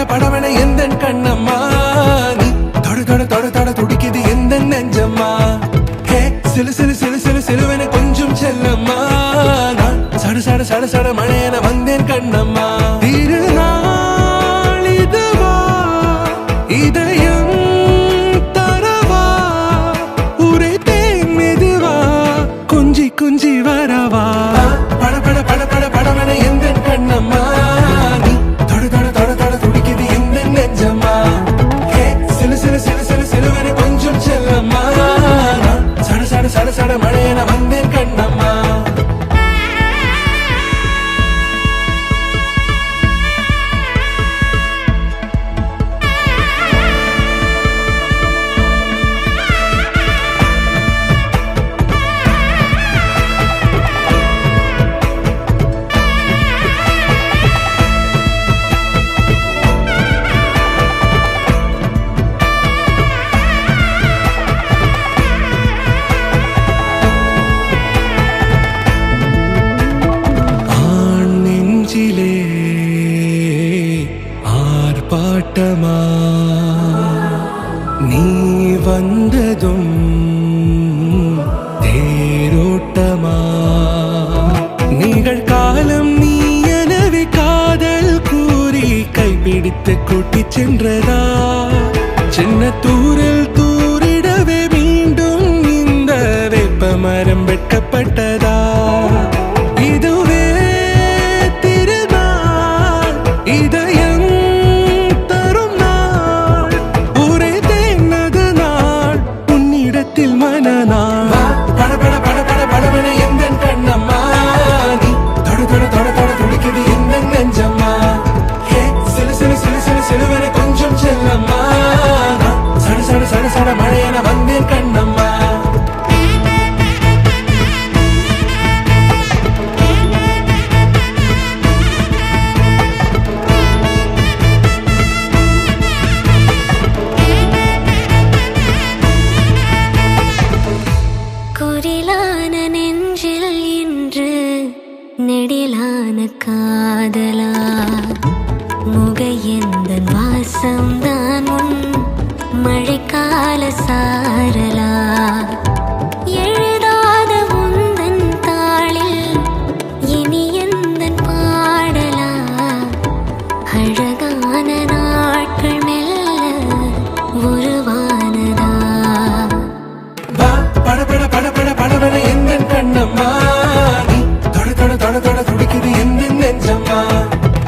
படவன எந்த கண்ணம்மா நீ தொட தொட தொட தொட துடிக்குது எந்த நெஞ்சம்மா ஹே சிலு சிலு சிலு சிலு சிலுவன கொஞ்சம் செல்லம்மா நான் சட சட சட சட மழையன வந்தேன் கண்ணம்மா திருநாள் இதுவா இதயம் தரவா உரைத்தேன் மெதுவா கொஞ்சி கொஞ்சி வரவா பட பட பட பட படவன எந்த கண்ணம்மா சட சட மழையன வந்தேன் கண்ணம்மா ஆர்ப்பாட்டமா நீ வந்ததும் தேரோட்டமா நிகழ்காலம் நீ எனவே காதல் கூறி கைப்பிடித்து கூட்டிச் சென்றதா சின்ன தூரில் தூரிடவே மீண்டும் இந்த வேப்ப மரம் வெட்கப்பட்டதா இதுவே திருநாள் இதயம் மனநாள் பட பட பட பட படவன எந்த கண்ணம்மா நீ தொட தொட தொட தொட துடிக்குது எந்த நெஞ்சம்மா ஹே சிலு சிலு சிலு சிலு சிலுவன கொஞ்சம் செல்லம்மா சட சட சட சட மழையன வந்தேன் கண்ணம்மா நெடிலான காதலா முகையெந்தன் வாசம்தான் உன் மழைக்கால சாரலா எழுதாத உந்தன் தாளில் இனி எந்தன் பாடலா அழகான நாட்கள் மெல்ல உருவானதா பட பட பட பட படவன எந்த கண்ணம்மா தொட தொட துடிக்குது எந்த நெஞ்சம்மா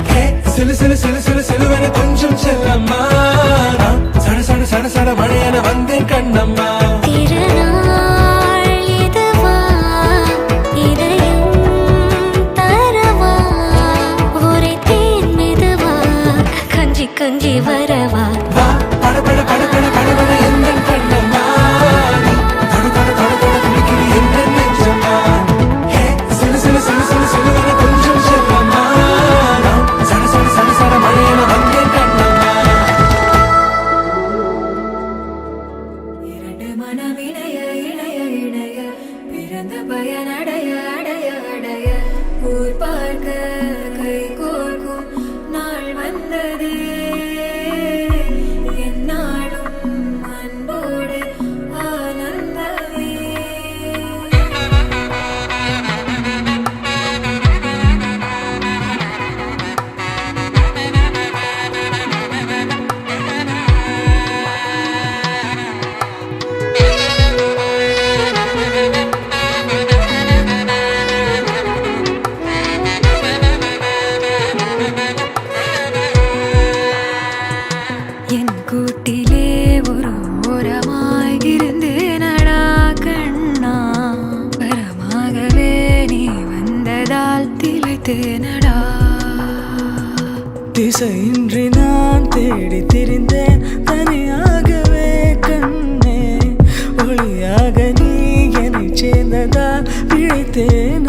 ஹே சிலு சிலு சிலு சிலு சிலுவன கொஞ்சம் செல்லம்மா சட சட சட சட மழையன வந்தேன் கண்ணம்மா திருநாள் இதுவா இதயம் தரவா உரைத்தேன் மெதுவா கொஞ்சி கொஞ்சி வரவா பட பட பட பட படவன எந்த கண்ணம்மா தொட தொட தொட தொட துடிக்குது எந்த நெஞ்சம்மா ஹே சிலு சிலு சிலு சிலு சிலுவன கொஞ்சம் செல்லம்மா சட சட சட சட மழையன வந்தேன் கண்ணம்மா இரண்டு மனம் இணைய இணைய இணைய பிறந்த பயன் அடைய அடைய அடைய ஊர் பார்க்க கை கோர்க்கும் நாள் வந்ததே என்னாலும் அன்போடு ஆனந்தமே திசையின்றி நான் தேடி திரிந்தேன் தனியாகவே கண்ணே ஒளியாக நீ என்னை சேர்ந்ததால் பிழைத்தேன்